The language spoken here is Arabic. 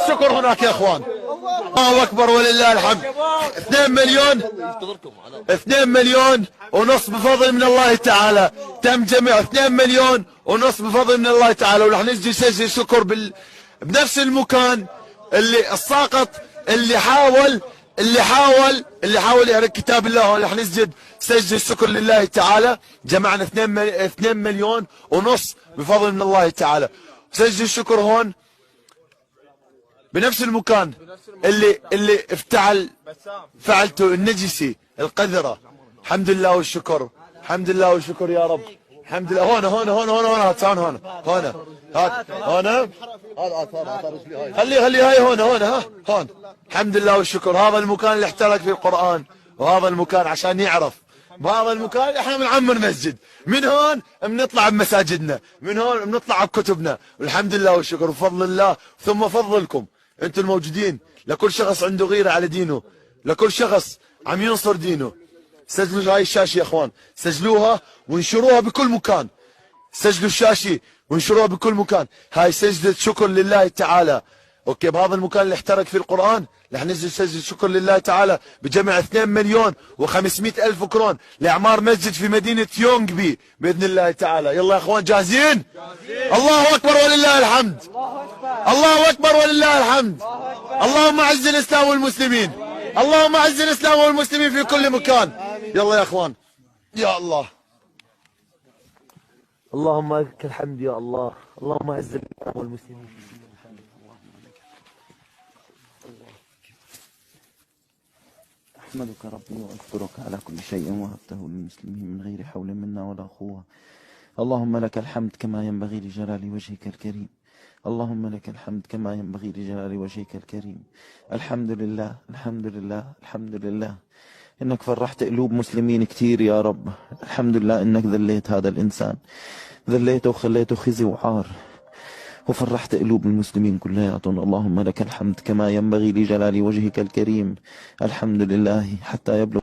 الشكر هناك يا اخوان. الله اكبر ولله الحمد. 2 مليون 2 مليون ونص بفضل من الله تعالى. تم جميع 2 مليون ونص بفضل من الله تعالى. ورح نجي نسجل شكر بنفس المكان اللي الساقط اللي حاول يعرف كتاب الله. رح نسجد سجل الشكر لله تعالى. جمعنا 2 مليون ونص بفضل من الله تعالى. سجل الشكر هون بنفس المكان اللي فعلته النجسي القذرة. الحمد لله والشكر، الحمد لله والشكر يا رب. الحمد لله. هون هون هون هون هون هات هون هون هات هون خلي هاي هون هون. الحمد لله والشكر. هذا المكان اللي احترق فيه القرآن، وهذا المكان عشان يعرف بهذا المكان احنا بنعمر مسجد. من هون بنطلع بمساجدنا، من هون بنطلع بكتبنا. والحمد لله والشكر بفضل الله ثم فضلكم انتم الموجودين. لكل شخص عنده غيرة على دينه، لكل شخص عم ينصر دينه. سجلوا هاي الشاشة يا اخوان، سجلوها وانشروها بكل مكان. سجلوا الشاشة وانشروها بكل مكان. هاي سجدة شكر لله تعالى. اوكي، بهذا المكان اللي احترق فيه القرآن رح ننزل سجدة شكر لله تعالى بجمع 2 مليون و500 ألف كرون لإعمار مسجد في مدينة يونغبي بإذن الله تعالى. يلا يا اخوان جاهزين؟ الله أكبر ولله الحمد. الله أكبر ولله الحمد. اللهم أعز الإسلام والمسلمين، اللهم أعز الإسلام والمسلمين في كل مكان. يلا يا اخوان. يا الله، اللهم لك الحمد يا الله. اللهم أعز الإسلام والمسلمين. أحمدك ربي وأشكرك على كل شيء وهبته للمسلمين من غير حول منا ولا قوة. اللهم لك الحمد كما ينبغي لجلال وجهك الكريم. اللهم لك الحمد كما ينبغي لجلال وجهك الكريم. الحمد لله، الحمد لله، الحمد لله إنك فرحت قلوب مسلمين كتير يا رب. الحمد لله إنك ذليت هذا الإنسان، ذليته وخليته خزي وعار، وفرحت قلوب المسلمين كلياتهم. اللهم لك الحمد كما ينبغي لجلال وجهك الكريم. الحمد لله حتى يبلغ